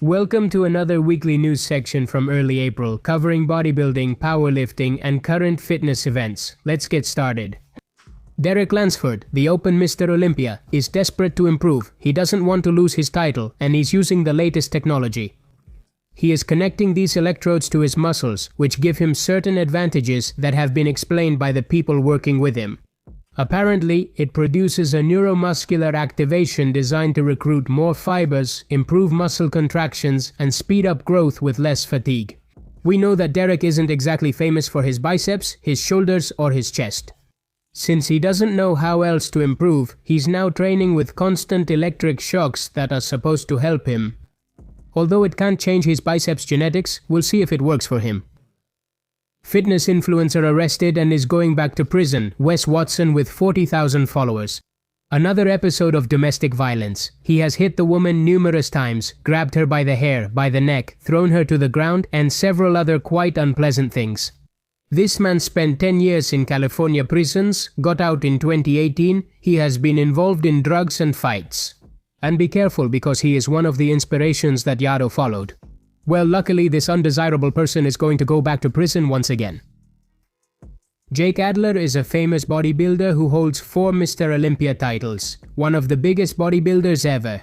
Welcome to another weekly news section from early April, covering bodybuilding, powerlifting, and current fitness events. Let's get started. Derek Lansford, the Open Mr. Olympia, is desperate to improve. He doesn't want to lose his title, and he's using the latest technology. He is connecting these electrodes to his muscles, which give him certain advantages that have been explained by the people working with him. Apparently, it produces a neuromuscular activation designed to recruit more fibers, improve muscle contractions, and speed up growth with less fatigue. We know that Derek isn't exactly famous for his biceps, his shoulders, or his chest. Since he doesn't know how else to improve, he's now training with constant electric shocks that are supposed to help him. Although it can't change his biceps genetics, we'll see if it works for him. Fitness influencer arrested and is going back to prison, Wes Watson with 40,000 followers. Another episode of domestic violence. He has hit the woman numerous times, grabbed her by the hair, by the neck, thrown her to the ground, and several other quite unpleasant things. This man spent 10 years in California prisons, got out in 2018, he has been involved in drugs and fights. And be careful because he is one of the inspirations that Davo followed. Well, luckily this undesirable person is going to go back to prison once again. Jake Adler is a famous bodybuilder who holds 4 Mr. Olympia titles, one of the biggest bodybuilders ever.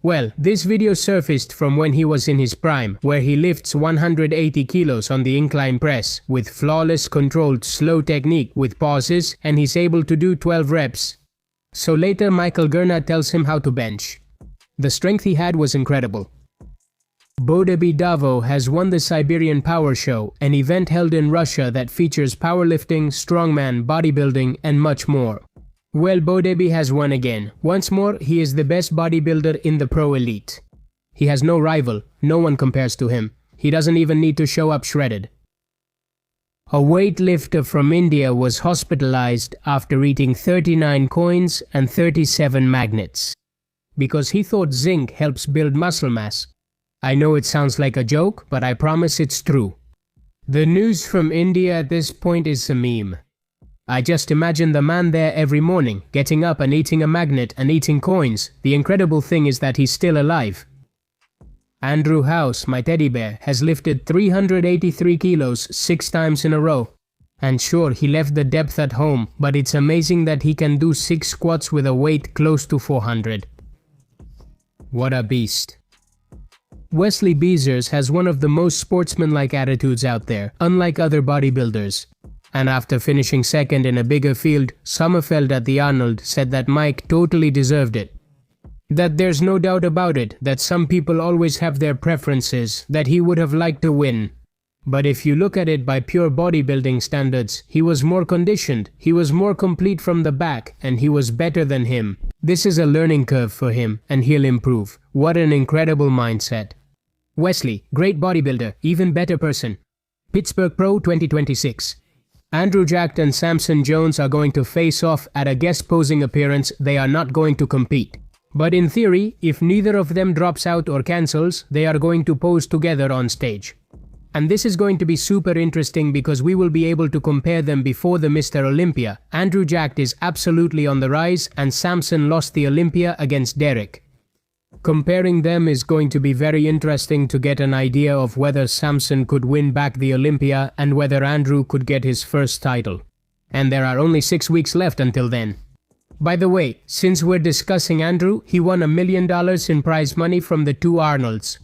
Well, this video surfaced from when he was in his prime, where he lifts 180 kilos on the incline press, with flawless controlled slow technique with pauses, and he's able to do 12 reps. So later Michael Gernot tells him how to bench. The strength he had was incredible. Bodeby Davo has won the Siberian Power Show, an event held in Russia that features powerlifting, strongman, bodybuilding, and much more. Well, Bodeby has won again. Once more, he is the best bodybuilder in the pro elite. He has no rival, no one compares to him. He doesn't even need to show up shredded. A weightlifter from India was hospitalized after eating 39 coins and 37 magnets. Because he thought zinc helps build muscle mass. I know it sounds like a joke, but I promise it's true. The news from India at this point is a meme. I just imagine the man there every morning, getting up and eating a magnet and eating coins. The incredible thing is that he's still alive. Andrew House, my teddy bear, has lifted 383 kilos 6 times in a row. And sure, he left the depth at home, but it's amazing that he can do 6 squats with a weight close to 400. What a beast. Wesley Beezers has one of the most sportsmanlike attitudes out there, unlike other bodybuilders. And after finishing second in a bigger field, Sommerfeld at the Arnold said that Mike totally deserved it. That there's no doubt about it, that some people always have their preferences, that he would have liked to win. But if you look at it by pure bodybuilding standards, he was more conditioned, he was more complete from the back, and he was better than him. This is a learning curve for him, and he'll improve. What an incredible mindset. Wesley, great bodybuilder, even better person. Pittsburgh Pro 2026. Andrew Jacked and Samson Jones are going to face off at a guest posing appearance. They are not going to compete. But in theory, if neither of them drops out or cancels, they are going to pose together on stage. And this is going to be super interesting because we will be able to compare them before the Mr. Olympia. Andrew Jacked is absolutely on the rise and Samson lost the Olympia against Derek. Comparing them is going to be very interesting to get an idea of whether Samson could win back the Olympia and whether Andrew could get his first title. And there are only 6 weeks left until then. By the way, since we're discussing Andrew, he won $1 million in prize money from the 2 Arnolds.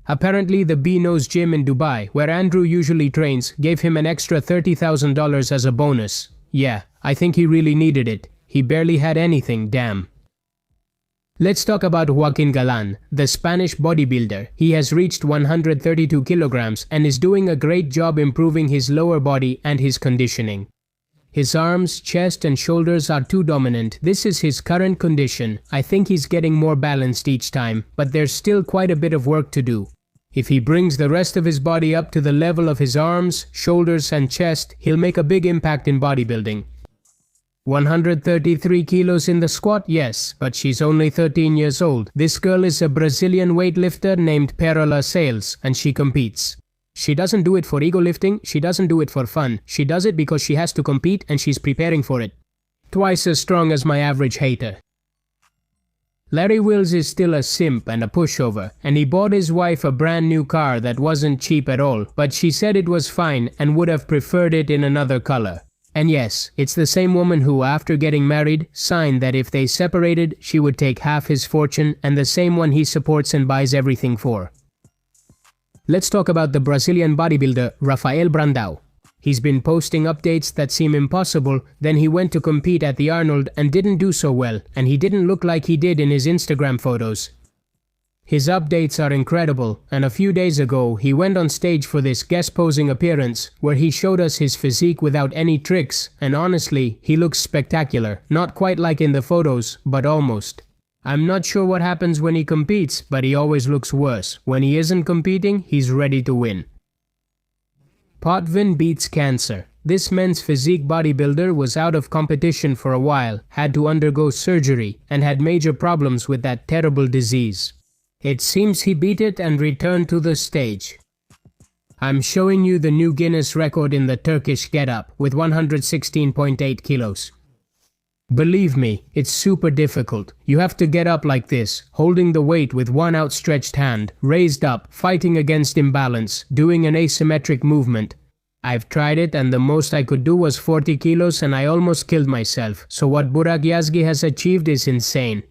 Apparently the B-Nose gym in Dubai, where Andrew usually trains, gave him an extra $30,000 as a bonus. Yeah, I think he really needed it. He barely had anything, damn. Let's talk about Joaquin Galan, the Spanish bodybuilder. He has reached 132 kilograms and is doing a great job improving his lower body and his conditioning. His arms, chest and shoulders are too dominant. This is his current condition. I think he's getting more balanced each time, but there's still quite a bit of work to do. If he brings the rest of his body up to the level of his arms, shoulders and chest, he'll make a big impact in bodybuilding. 133 kilos in the squat? Yes, but she's only 13 years old. This girl is a Brazilian weightlifter named Perola Sales, and she competes. She doesn't do it for ego lifting, she doesn't do it for fun. She does it because she has to compete and she's preparing for it. Twice as strong as my average hater. Larry Wills is still a simp and a pushover, and he bought his wife a brand new car that wasn't cheap at all, but she said it was fine and would have preferred it in another color. And yes, it's the same woman who, after getting married, signed that if they separated, she would take half his fortune, and the same one he supports and buys everything for. Let's talk about the Brazilian bodybuilder Rafael Brandão. He's been posting updates that seem impossible, then he went to compete at the Arnold and didn't do so well, and he didn't look like he did in his Instagram photos. His updates are incredible, and a few days ago he went on stage for this guest posing appearance where he showed us his physique without any tricks, and honestly, he looks spectacular. Not quite like in the photos, but almost. I'm not sure what happens when he competes, but he always looks worse. When he isn't competing, he's ready to win. Potvin beats cancer. This men's physique bodybuilder was out of competition for a while, had to undergo surgery, and had major problems with that terrible disease. It seems he beat it and returned to the stage. I'm showing you the new Guinness record in the Turkish get-up with 116.8 kilos. Believe me, it's super difficult. You have to get up like this, holding the weight with one outstretched hand, raised up, fighting against imbalance, doing an asymmetric movement. I've tried it and the most I could do was 40 kilos and I almost killed myself, so what Burak Yazgi has achieved is insane.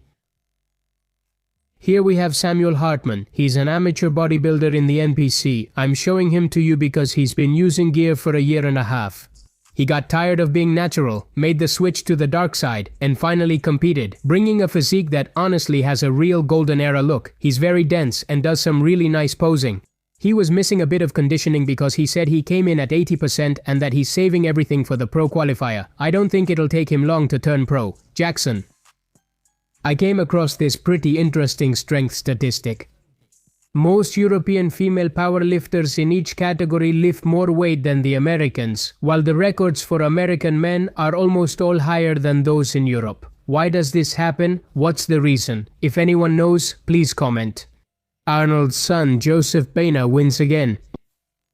Here we have Samuel Hartman. He's an amateur bodybuilder in the NPC. I'm showing him to you because he's been using gear for a year and a half. He got tired of being natural, made the switch to the dark side, and finally competed, bringing a physique that honestly has a real golden era look. He's very dense and does some really nice posing. He was missing a bit of conditioning because he said he came in at 80% and that he's saving everything for the pro qualifier. I don't think it'll take him long to turn pro. Jackson. I came across this pretty interesting strength statistic. Most European female powerlifters in each category lift more weight than the Americans, while the records for American men are almost all higher than those in Europe. Why does this happen? What's the reason? If anyone knows, please comment. Arnold's son, Joseph Pena, wins again.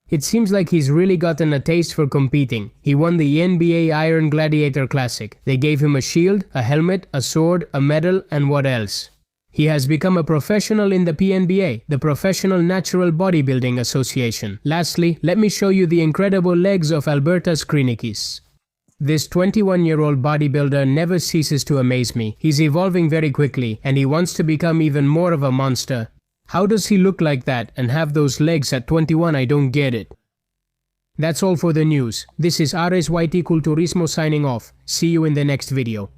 It seems like he's really gotten a taste for competing. He won the NBA Iron Gladiator Classic. They gave him a shield, a helmet, a sword, a medal, and what else? He has become a professional in the PNBA, the Professional Natural Bodybuilding Association. Lastly, let me show you the incredible legs of Albertas Krinikis. This 21-year-old bodybuilder never ceases to amaze me. He's evolving very quickly, and he wants to become even more of a monster. How does he look like that and have those legs at 21? I don't get it. That's all for the news. This is Ares YT Culturismo signing off. See you in the next video.